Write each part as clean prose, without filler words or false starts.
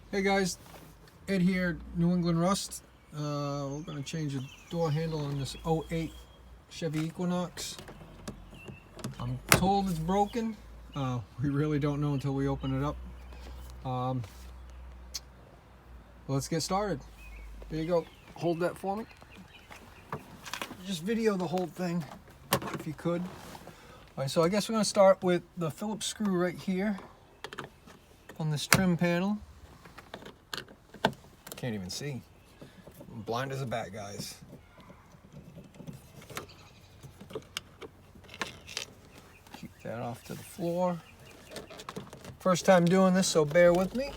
Hey guys, Ed here, New England Rust. We're going to change the door handle on this '08 Chevy Equinox. I'm told it's broken. We really don't know until we open it up. Let's get started. There you go. Hold that for me. Just video the whole thing if you could. Alright, so I guess we're going to start with the Phillips screw right here on this trim panel. Can't even see. I'm blind as a bat, guys. Keep that off to the floor. First time doing this, so bear with me.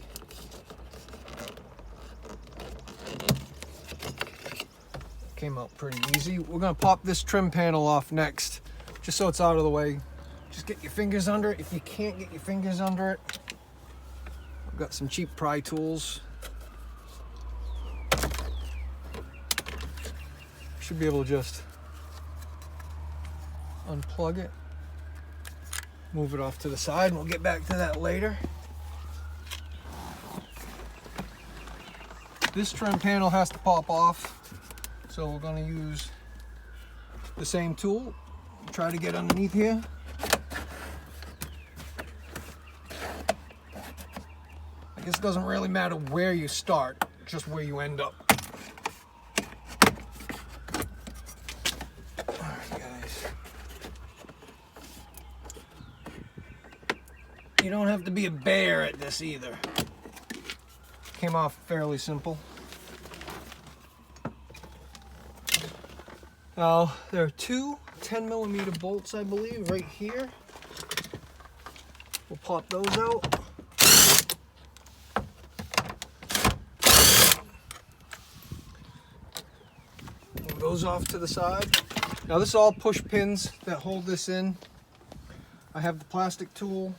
Came out pretty easy. We're gonna pop this trim panel off next, just so it's out of the way. Just get your fingers under it. If you can't get your fingers under it, I've got some cheap pry tools. Should be able to just unplug it, move it off to the side, and we'll get back to that later. This trim panel has to pop off, so we're going to use the same tool. Try to get underneath here. I guess it doesn't really matter where you start, just where you end up. You don't have to be a bear at this either. Came off fairly simple. Now, there are two 10mm bolts, I believe, right here. We'll pop those out. Move those off to the side. Now, this is all push pins that hold this in. I have the plastic tool.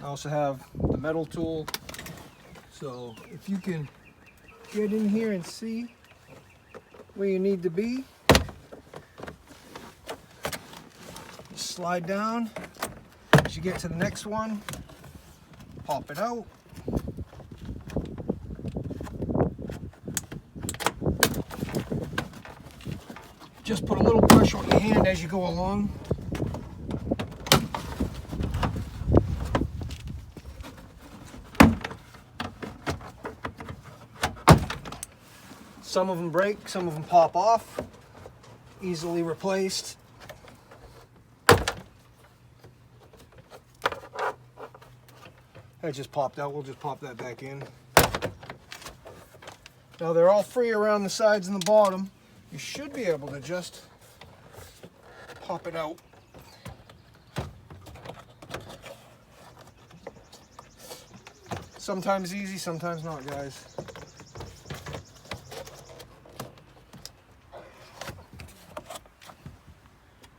I also have the metal tool, so if you can get in here and see where you need to be, just slide down. As you get to the next one, pop it out. Just put a little pressure on your hand as you go along. Some of them break, some of them pop off, easily replaced. That just popped out, we'll just pop that back in. Now they're all free around the sides and the bottom. You should be able to just pop it out. Sometimes easy, sometimes not, guys.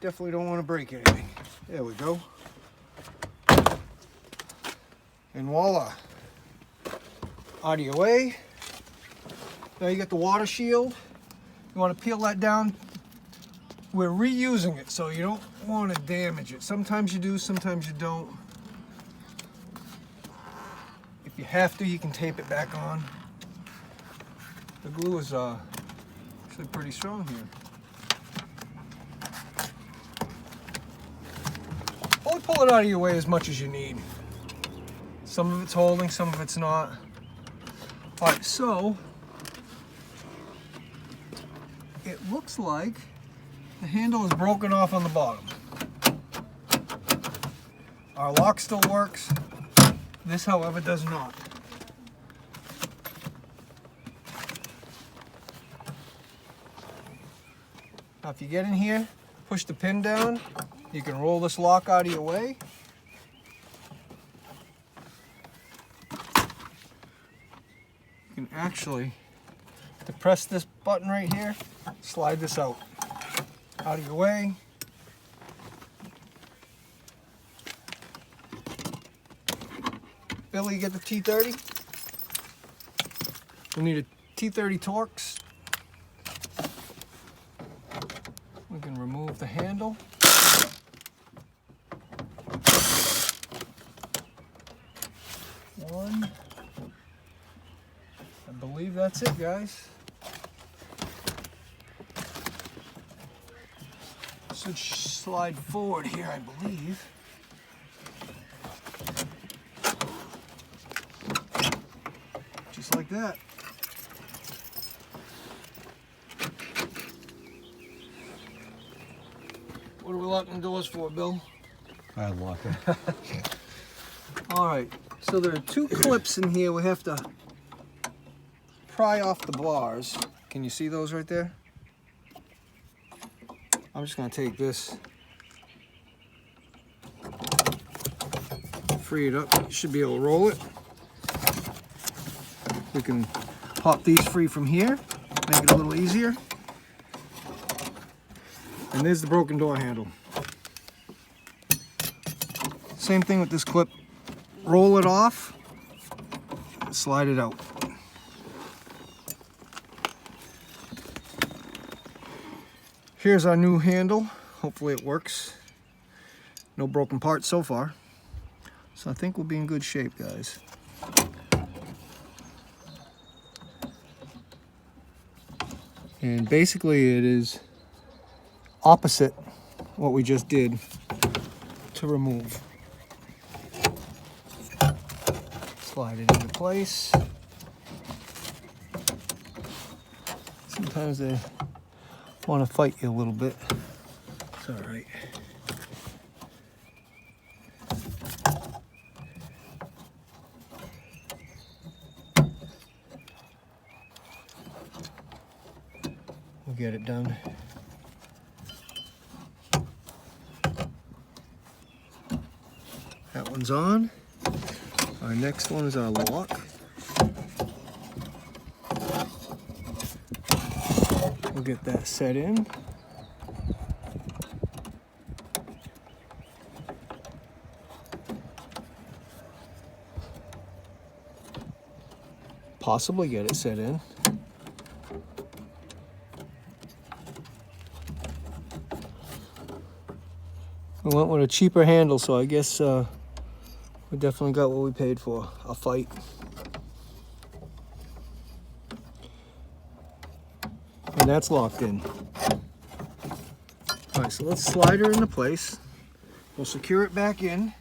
Definitely don't want to break anything. There we go. And voila. Out of your way. Now you got the water shield. You want to peel that down. We're reusing it, so you don't want to damage it. Sometimes you do, sometimes you don't. If you have to, you can tape it back on. The glue is actually pretty strong here. Only pull it out of your way as much as you need. Some of it's holding, some of it's not. Alright, so it looks like the handle is broken off on the bottom. Our lock still works. This, however, does not. Now, if you get in here, push the pin down. You can roll this lock out of your way. You can actually depress this button right here, slide this out of your way. Billy, you get the T30? We need a T30 Torx. We can remove the handle. One, I believe that's it, guys. Should slide forward here, I believe. Just like that. What are we locking the doors for, Bill? I lock it. All right, so there are two clips in here. We have to pry off the bars. Can you see those right there? I'm just gonna take this, free it up. You should be able to roll it. We can pop these free from here, make it a little easier. And there's the broken door handle. Same thing with this clip. Roll it off, slide it out. Here's our new handle. Hopefully it works. No broken parts so far. So I think we'll be in good shape, guys. And basically it is opposite what we just did to remove. Slide it into place. Sometimes they want to fight you a little bit. It's all right. We'll get it done. That one's on. Our next one is our lock. We'll get that set in. Possibly get it set in. We went with a cheaper handle, so I guess we definitely got what we paid for. A fight. And that's locked in. All right, so let's slide her into place. We'll secure it back in.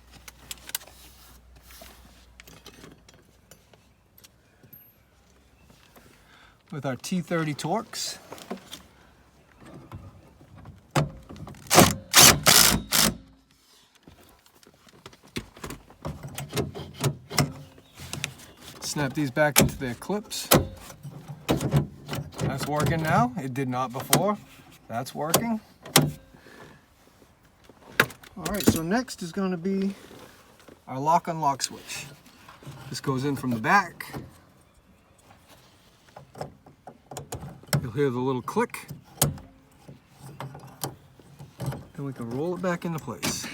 With our T30 Torx. Snap these back into their clips. That's working now. It did not before. That's working. All right, so next is going to be our lock-unlock switch. This goes in from the back. You'll hear the little click. Then we can roll it back into place.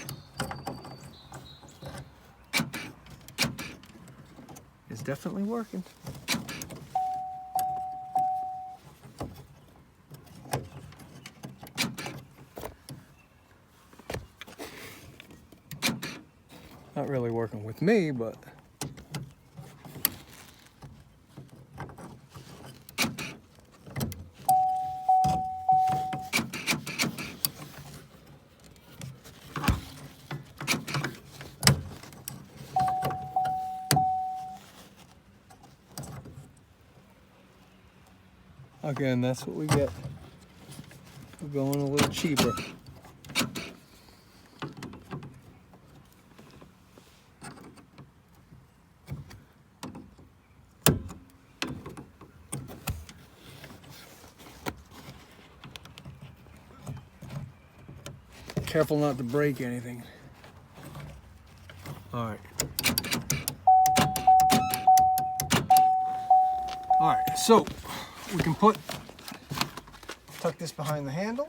It's definitely working. Not really working with me, but again, that's what we get. We're going a little cheaper. Careful not to break anything. All right. All right, so we can tuck this behind the handle.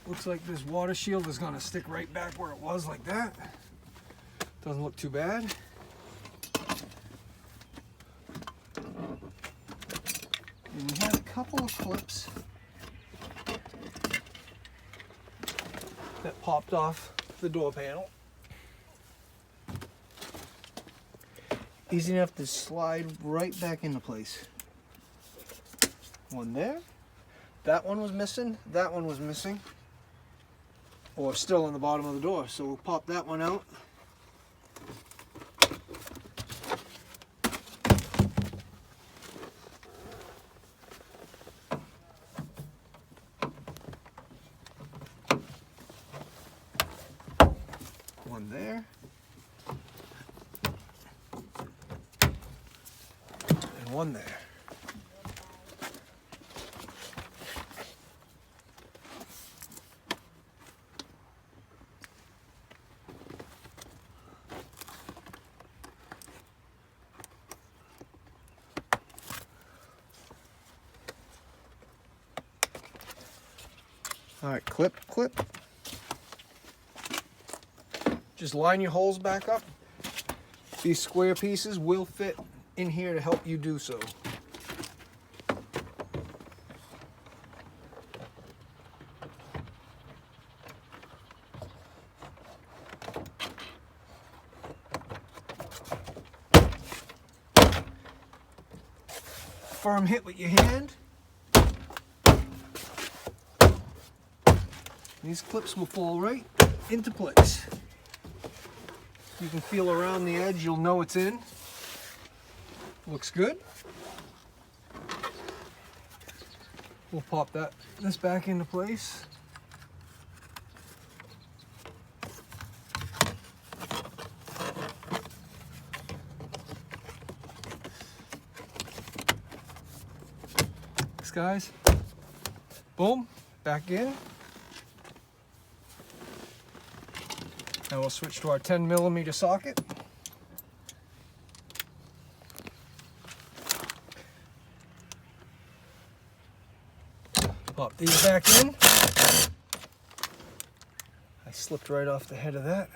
Looks like this water shield is gonna stick right back where it was, like that. Doesn't look too bad. And we had a couple of clips that popped off the door panel. Easy enough to slide right back into place. One there. That one was missing. That one was missing. Or still on the bottom of the door. So we'll pop that one out. One there. And one there. All right, clip. Just line your holes back up. These square pieces will fit in here to help you do so. Firm hit with your hand. These clips will fall right into place. You can feel around the edge, you'll know it's in. Looks good. We'll pop this back into place. Thanks, guys. Boom, back in. Now we'll switch to our 10mm socket. Pop these back in. I slipped right off the head of that.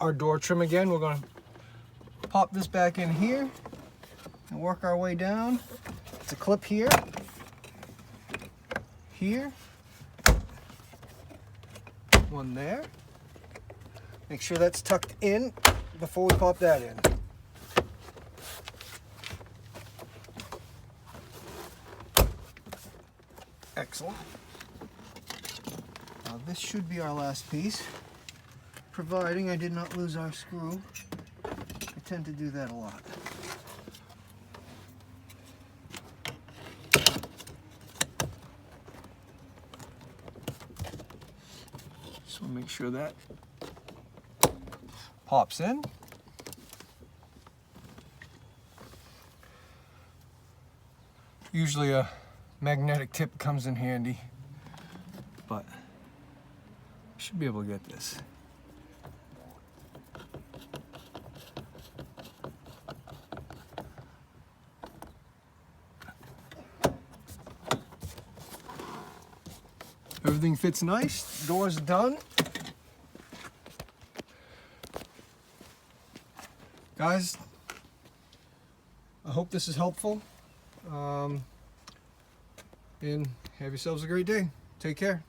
Our door trim again, we're going to pop this back in here and work our way down. It's a clip here, one there. Make sure that's tucked in before we pop that in. Excellent. Now this should be our last piece, providing I did not lose our screw. I tend to do that a lot. So make sure that pops in. Usually a magnetic tip comes in handy, but I should be able to get this. Everything fits nice, door's done. Guys, I hope this is helpful. And have yourselves a great day. Take care.